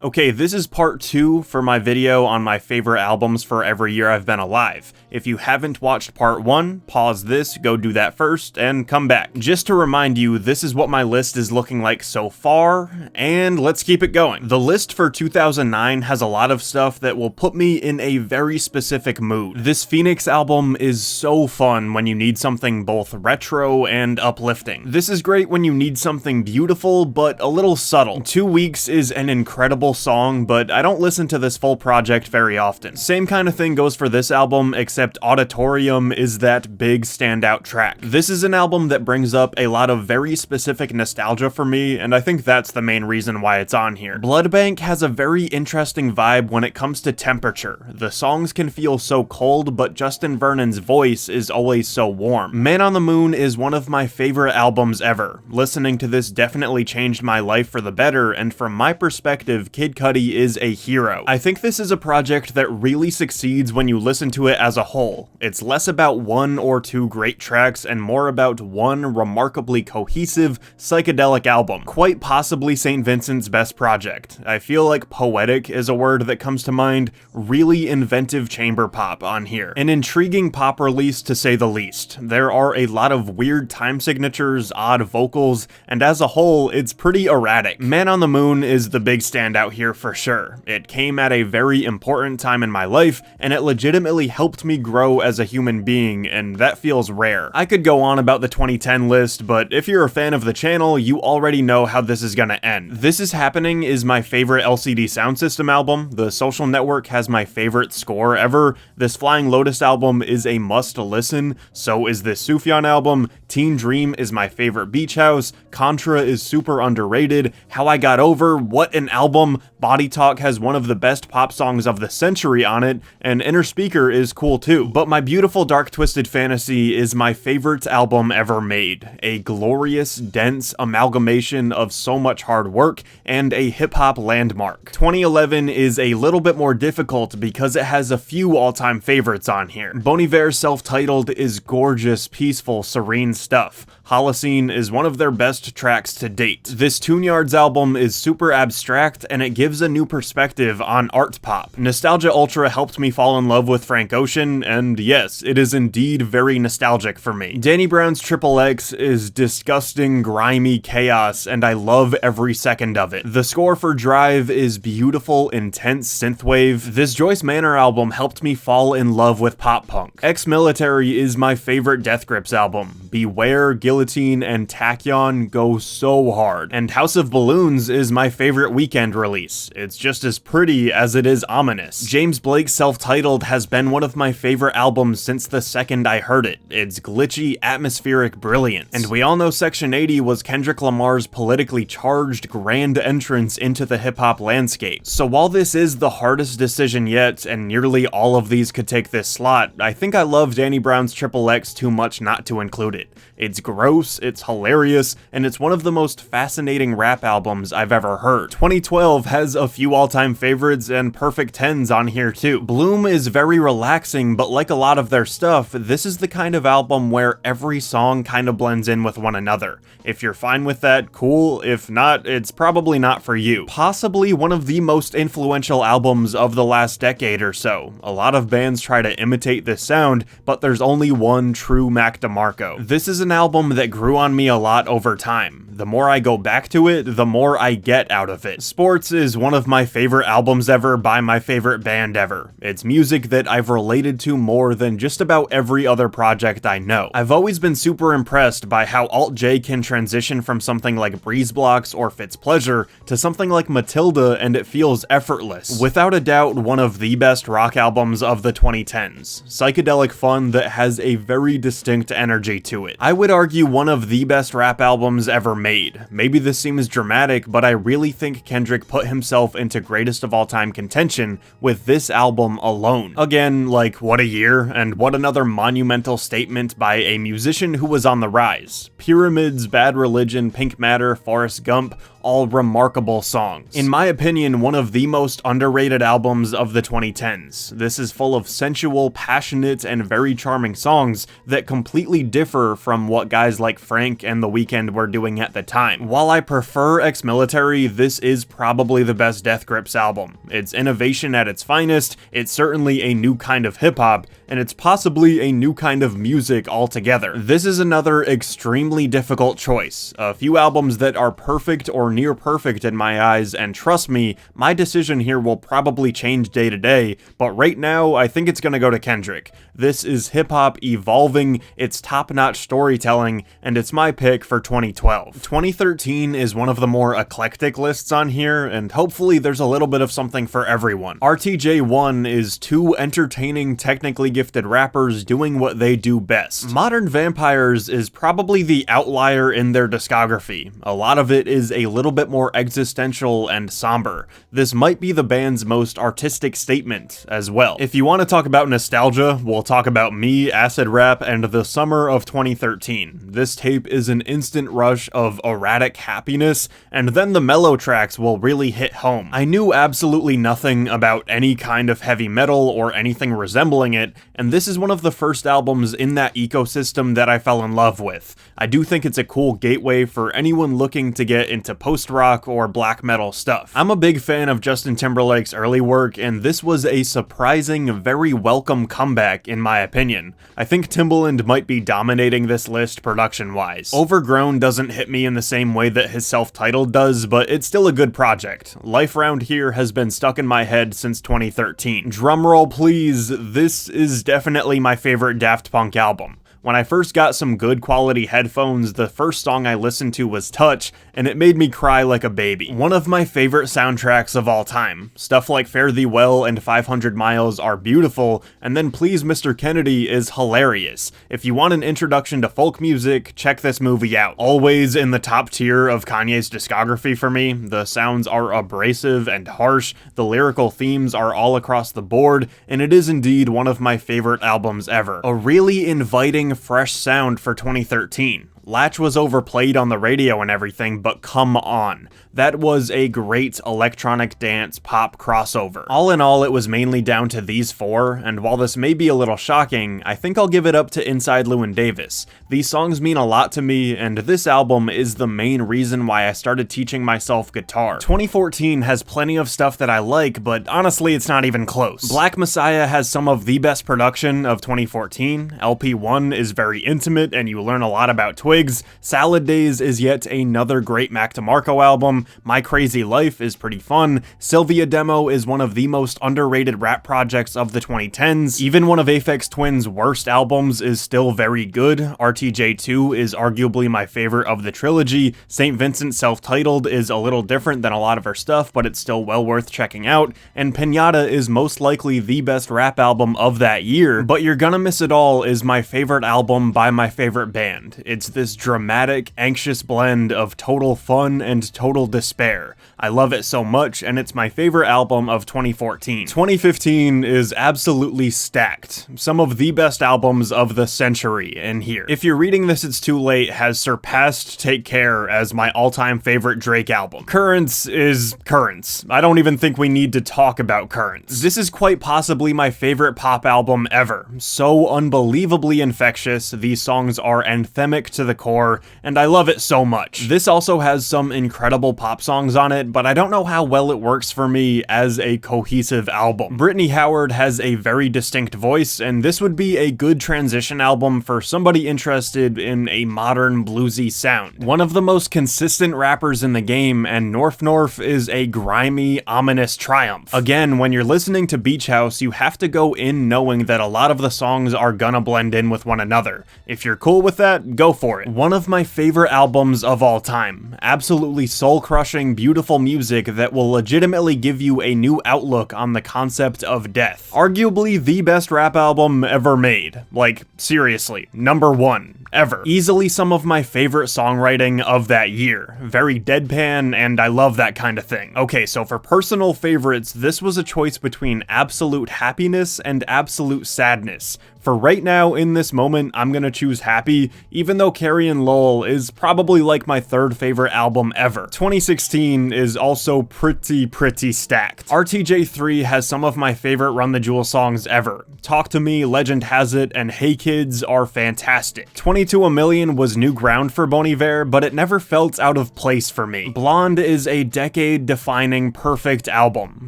Okay, this is part 2 for my video on my favorite albums for every year I've been alive. If you haven't watched part 1, pause this, go do that first, and come back. Just to remind you, this is what my list is looking like so far, and let's keep it going. The list for 2009 has a lot of stuff that will put me in a very specific mood. This Phoenix album is so fun when you need something both retro and uplifting. This is great when you need something beautiful, but a little subtle. 2 Weeks is an incredible song, but I don't listen to this full project very often. Same kind of thing goes for this album, except Auditorium is that big standout track. This is an album that brings up a lot of very specific nostalgia for me, and I think that's the main reason why it's on here. Blood Bank has a very interesting vibe when it comes to temperature. The songs can feel so cold, but Justin Vernon's voice is always so warm. Man on the Moon is one of my favorite albums ever. Listening to this definitely changed my life for the better, and from my perspective, Kid Cudi is a hero. I think this is a project that really succeeds when you listen to it as a whole. It's less about 1 or 2 great tracks and more about one remarkably cohesive, psychedelic album. Quite possibly St. Vincent's best project. I feel like poetic is a word that comes to mind. Really inventive chamber pop on here. An intriguing pop release to say the least. There are a lot of weird time signatures, odd vocals, and as a whole, it's pretty erratic. Man on the Moon is the big standout here for sure. It came at a very important time in my life, and it legitimately helped me grow as a human being, and that feels rare. I could go on about the 2010 list, but if you're a fan of the channel, you already know how this is gonna end. This Is Happening is my favorite LCD Soundsystem album. The Social Network has my favorite score ever. This Flying Lotus album is a must listen. So is this Sufjan album. Teen Dream is my favorite beach house. Contra is super underrated. How I Got Over, what an album. Body Talk has one of the best pop songs of the century on it, and Inner Speaker is cool too. But My Beautiful Dark Twisted Fantasy is my favorite album ever made. A glorious, dense amalgamation of so much hard work, and a hip-hop landmark. 2011 is a little bit more difficult because it has a few all-time favorites on here. Bon Iver's self-titled is gorgeous, peaceful, serene stuff. Holocene is one of their best tracks to date. This Tune-Yards album is super abstract, and it gives a new perspective on art pop. Nostalgia Ultra helped me fall in love with Frank Ocean, and yes, it is indeed very nostalgic for me. Danny Brown's Triple X is disgusting, grimy chaos, and I love every second of it. The score for Drive is beautiful, intense synthwave. This Joyce Manor album helped me fall in love with pop punk. Exmilitary is my favorite Death Grips album. Beware, Guillotine, and Tachyon go so hard. And House of Balloons is my favorite Weeknd release. It's just as pretty as it is ominous. James Blake's Self-Titled has been one of my favorite albums since the second I heard it. It's glitchy, atmospheric brilliance. And we all know Section 80 was Kendrick Lamar's politically charged grand entrance into the hip-hop landscape. So while this is the hardest decision yet, and nearly all of these could take this slot, I think I love Danny Brown's Triple X too much not to include it. It's gross, it's hilarious, and it's one of the most fascinating rap albums I've ever heard. 2012 has a few all-time favorites and perfect 10s on here too. Bloom is very relaxing, but like a lot of their stuff, this is the kind of album where every song kind of blends in with one another. If you're fine with that, cool. If not, it's probably not for you. Possibly one of the most influential albums of the last decade or so. A lot of bands try to imitate this sound, but there's only one true Mac DeMarco. This is an album that grew on me a lot over time. The more I go back to it, the more I get out of it. Sports is one of my favorite albums ever by my favorite band ever. It's music that I've related to more than just about every other project I know. I've always been super impressed by how Alt-J can transition from something like Breeze Blocks or Fitzpleasure to something like Matilda, and it feels effortless. Without a doubt, one of the best rock albums of the 2010s. Psychedelic fun that has a very distinct energy to it. I would argue one of the best rap albums ever made. Maybe this seems dramatic, but I really think Kendrick put himself into greatest of all time contention with this album alone. Again, like, what a year, and what another monumental statement by a musician who was on the rise. Pyramids, Bad Religion, Pink Matter, Forrest Gump, all remarkable songs. In my opinion, one of the most underrated albums of the 2010s. This is full of sensual, passionate, and very charming songs that completely differ from what guys like Frank and The Weeknd were doing at the time. While I prefer Exmilitary, this is probably the best Death Grips album. It's innovation at its finest, it's certainly a new kind of hip-hop, and it's possibly a new kind of music altogether. This is another extremely difficult choice. A few albums that are perfect or near perfect in my eyes, and trust me, my decision here will probably change day to day, but right now, I think it's gonna go to Kendrick. This is hip-hop evolving, it's top-notch storytelling, and it's my pick for 2012. 2013 is one of the more eclectic lists on here, and hopefully there's a little bit of something for everyone. RTJ1 is two entertaining, technically gifted rappers doing what they do best. Modern Vampires is probably the outlier in their discography. A lot of it is a little bit more existential and somber. This might be the band's most artistic statement as well. If you want to talk about nostalgia, we'll talk about Me, Acid Rap, and the summer of 2013. This tape is an instant rush of erratic happiness, and then the mellow tracks will really hit home. I knew absolutely nothing about any kind of heavy metal or anything resembling it, and this is one of the first albums in that ecosystem that I fell in love with. I do think it's a cool gateway for anyone looking to get into post-rock or black metal stuff. I'm a big fan of Justin Timberlake's early work, and this was a surprising, very welcome comeback in my opinion. I think Timbaland might be dominating this list production-wise. Overgrown doesn't hit me in the same way that his self-titled does, but it's still a good project. Life Round Here has been stuck in my head since 2013. Drumroll please, this is definitely my favorite Daft Punk album. When I first got some good quality headphones, the first song I listened to was Touch, and it made me cry like a baby. One of my favorite soundtracks of all time. Stuff like Fare Thee Well and 500 Miles are beautiful, and then Please Mr. Kennedy is hilarious. If you want an introduction to folk music, check this movie out. Always in the top tier of Kanye's discography for me. The sounds are abrasive and harsh, the lyrical themes are all across the board, and it is indeed one of my favorite albums ever. A really inviting, fresh sound for 2013. Latch was overplayed on the radio and everything, but come on. That was a great electronic dance pop crossover. All in all, it was mainly down to these four, and while this may be a little shocking, I think I'll give it up to Inside Llewyn Davis. These songs mean a lot to me, and this album is the main reason why I started teaching myself guitar. 2014 has plenty of stuff that I like, but honestly, it's not even close. Black Messiah has some of the best production of 2014. LP1 is very intimate, and you learn a lot about Twigs. Salad Days is yet another great Mac DeMarco album. My Crazy Life is pretty fun. Cilvia Demo is one of the most underrated rap projects of the 2010s. Even one of Aphex Twin's worst albums is still very good. RTJ2 is arguably my favorite of the trilogy. St. Vincent Self-Titled is a little different than a lot of her stuff, but it's still well worth checking out. And Pinata is most likely the best rap album of that year. But You're Gonna Miss It All is my favorite album by my favorite band. It's this dramatic, anxious blend of total fun and total despair. I love it so much, and it's my favorite album of 2014. 2015 is absolutely stacked. Some of the best albums of the century in here. If you're reading this, it's too late has surpassed Take Care as my all-time favorite Drake album. Currents is Currents. I don't even think we need to talk about Currents. This is quite possibly my favorite pop album ever. So unbelievably infectious, these songs are anthemic to the core, and I love it so much. This also has some incredible pop songs on it, but I don't know how well it works for me as a cohesive album. Brittany Howard has a very distinct voice, and this would be a good transition album for somebody interested in a modern bluesy sound. One of the most consistent rappers in the game, and North North is a grimy, ominous triumph. Again, when you're listening to Beach House, you have to go in knowing that a lot of the songs are gonna blend in with one another. If you're cool with that, go for it. One of my favorite albums of all time. Absolutely soul-crushing, beautiful music that will legitimately give you a new outlook on the concept of death. Arguably the best rap album ever made. Like, seriously. Number one. ever. Easily some of my favorite songwriting of that year. Very deadpan, and I love that kind of thing. Okay, so for personal favorites, this was a choice between Absolute Happiness and Absolute Sadness. For right now, in this moment, I'm gonna choose Happy, even though Carrion Lowell is probably like my third favorite album ever. 2016 is also pretty stacked. RTJ3 has some of my favorite Run the Jewel songs ever. Talk to Me, Legend Has It, and Hey Kids are fantastic. 22 A Million was new ground for Bon Iver, but it never felt out of place for me. Blonde is a decade-defining perfect album.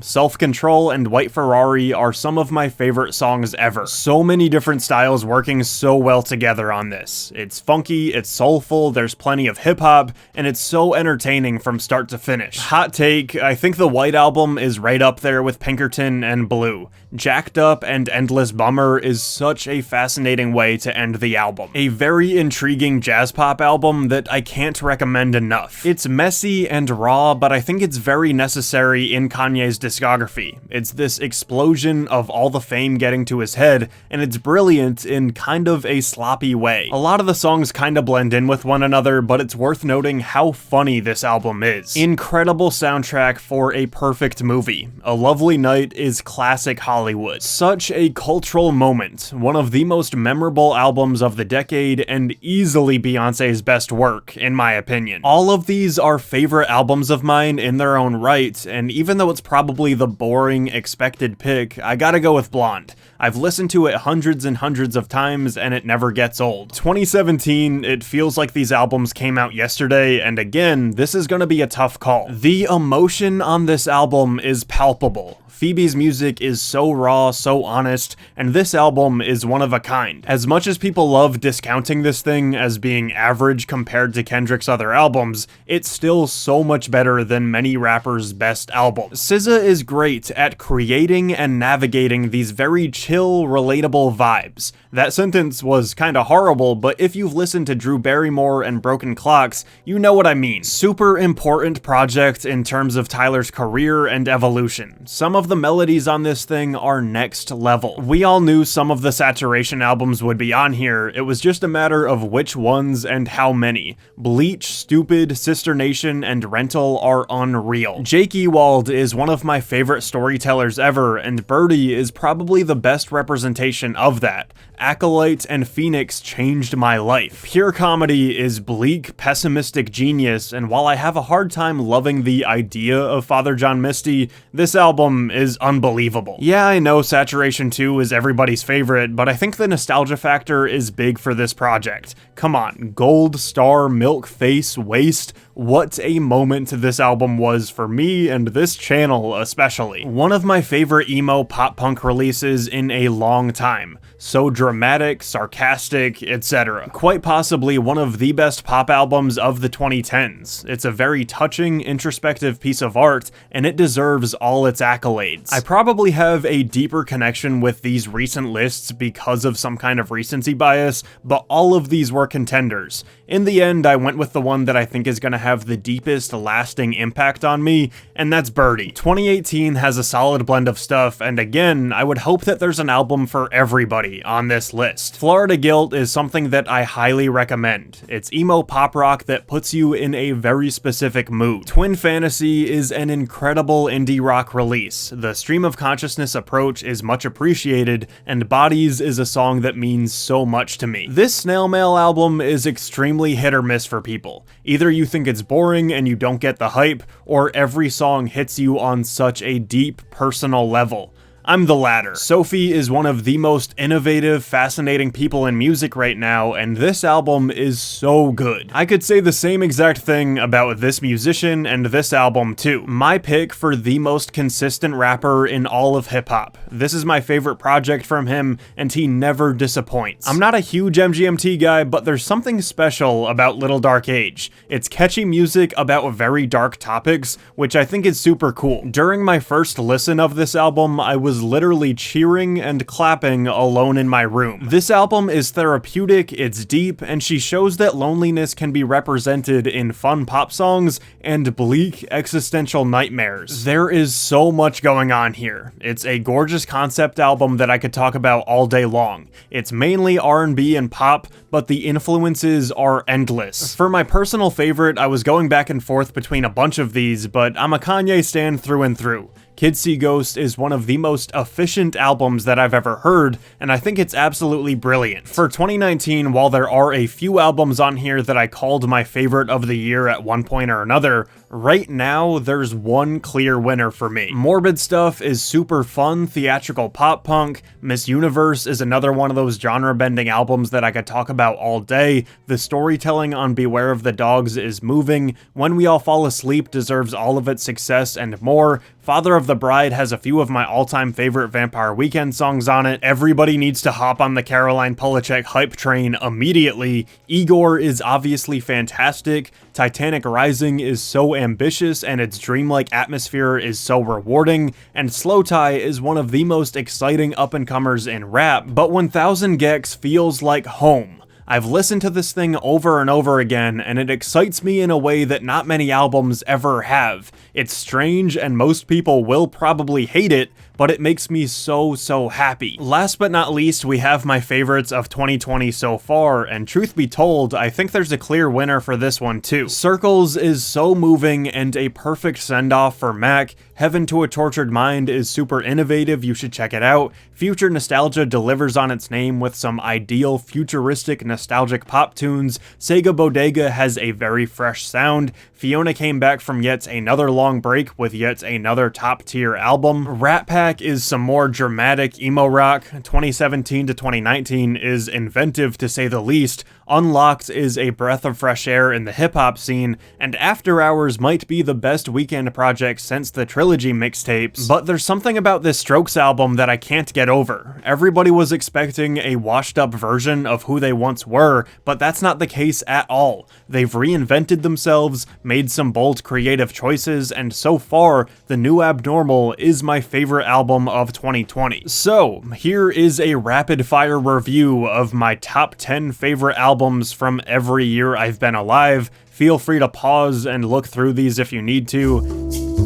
Self-Control and White Ferrari are some of my favorite songs ever. So many different styles working so well together on this. It's funky, it's soulful, there's plenty of hip-hop, and it's so entertaining from start to finish. Hot take, I think the White Album is right up there with Pinkerton and Blue. Jacked Up and Endless Bummer is such a fascinating way to end the album. A very intriguing jazz pop album that I can't recommend enough. It's messy and raw, but I think it's very necessary in Kanye's discography. It's this explosion of all the fame getting to his head, and it's brilliant in kind of a sloppy way. A lot of the songs kind of blend in with one another, but it's worth noting how funny this album is. Incredible soundtrack for a perfect movie. A Lovely Night is classic Hollywood. Such a cultural moment, one of the most memorable albums of the decade, and easily Beyonce's best work, in my opinion. All of these are favorite albums of mine in their own right, and even though it's probably the boring, expected pick, I gotta go with Blonde. I've listened to it hundreds and hundreds of times, and it never gets old. 2017, it feels like these albums came out yesterday, and again, this is gonna be a tough call. The emotion on this album is palpable. Phoebe's music is so raw, so honest, and this album is one of a kind. As much as people love discounting this thing as being average compared to Kendrick's other albums, it's still so much better than many rappers' best albums. SZA is great at creating and navigating these very chill, relatable vibes. That sentence was kinda horrible, but if you've listened to Drew Barrymore and Broken Clocks, you know what I mean. Super important project in terms of Tyler's career and evolution. Some of the melodies on this thing are next level. We all knew some of the Saturation albums would be on here, it was just a matter of which ones and how many. Bleach, Stupid, Sister Nation, and Rental are unreal. Jake Ewald is one of my favorite storytellers ever, and Birdie is probably the best representation of that. Acolyte and Phoenix changed my life. Pure Comedy is bleak, pessimistic genius, and while I have a hard time loving the idea of Father John Misty, this album is unbelievable. Yeah, I know Saturation 2 is everybody's favorite, but I think the nostalgia factor is big for this project. Come on, Gold, Star, Milk, Face, Waste, what a moment this album was for me and this channel especially. One of my favorite emo pop punk releases in a long time. So dramatic, sarcastic, etc. Quite possibly one of the best pop albums of the 2010s. It's a very touching, introspective piece of art, and it deserves all its accolades. I probably have a deeper connection with these recent lists because of some kind of recency bias, but all of these were contenders. In the end, I went with the one that I think is going to have the deepest lasting impact on me, and that's Birdie. 2018 has a solid blend of stuff, and again, I would hope that there's an album for everybody on this list. Florida Guilt is something that I highly recommend. It's emo pop rock that puts you in a very specific mood. Twin Fantasy is an incredible indie rock release. The stream of consciousness approach is much appreciated, and Bodies is a song that means so much to me. This Snail Mail album is extremely hit or miss for people. Either you think it's boring and you don't get the hype, or every song hits you on such a deep, personal level. I'm the latter. Sophie is one of the most innovative, fascinating people in music right now, and this album is so good. I could say the same exact thing about this musician and this album too. My pick for the most consistent rapper in all of hip-hop. This is my favorite project from him, and he never disappoints. I'm not a huge MGMT guy, but there's something special about Little Dark Age. It's catchy music about very dark topics, which I think is super cool. During my first listen of this album, I was was literally cheering and clapping alone in my room. This album is therapeutic, it's deep, and she shows that loneliness can be represented in fun pop songs and bleak existential nightmares. There is so much going on here. It's a gorgeous concept album that I could talk about all day long. It's mainly R&B and pop, but the influences are endless. For my personal favorite, I was going back and forth between a bunch of these, but I'm a Kanye stan through and through. Kids See Ghost is one of the most efficient albums that I've ever heard, and I think it's absolutely brilliant. For 2019, while there are a few albums on here that I called my favorite of the year at one point or another, right now there's one clear winner for me. Morbid Stuff is super fun, theatrical pop punk. Miss Universe is another one of those genre-bending albums that I could talk about all day. The storytelling on Beware of the Dogs is moving. When We All Fall Asleep deserves all of its success and more. Father of the Bride has a few of my all-time favorite Vampire Weekend songs on it. Everybody needs to hop on the Caroline Polachek hype train immediately. Igor is obviously fantastic. Titanic Rising is so ambitious, and its dreamlike atmosphere is so rewarding. And Slow Tie is one of the most exciting up-and-comers in rap, but 1000 Gex feels like home. I've listened to this thing over and over again, and it excites me in a way that not many albums ever have. It's strange, and most people will probably hate it, but it makes me so happy. Last but not least, we have my favorites of 2020 so far, and truth be told, I think there's a clear winner for this one too. Circles is so moving and a perfect send-off for Mac. Heaven to a Tortured Mind is super innovative, you should check it out. Future Nostalgia delivers on its name with some ideal futuristic nostalgic pop tunes. Sega Bodega has a very fresh sound. Fiona came back from yet another long break with yet another top tier album. Rat Pack is some more dramatic emo rock. 2017 to 2019 is inventive to say the least. Unlocked is a breath of fresh air in the hip hop scene, and After Hours might be the best Weeknd project since the Trilogy mixtapes. But there's something about this Strokes album that I can't get over. Everybody was expecting a washed up version of who they once were, but that's not the case at all. They've reinvented themselves, made some bold creative choices, and so far, The New Abnormal is my favorite album of 2020. So, here is a rapid fire review of my top 10 favorite albums from every year I've been alive. Feel free to pause and look through these if you need to.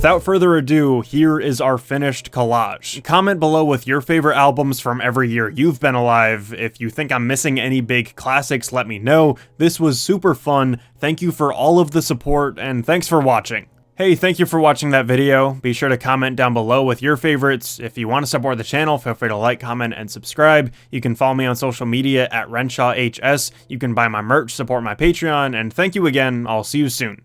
Without further ado, here is our finished collage. Comment below with your favorite albums from every year you've been alive. If you think I'm missing any big classics, let me know. This was super fun. Thank you for all of the support, and thanks for watching. Hey, thank you for watching that video. Be sure to comment down below with your favorites. If you want to support the channel, feel free to like, comment, and subscribe. You can follow me on social media at RenshawHS. You can buy my merch, support my Patreon, and thank you again. I'll see you soon.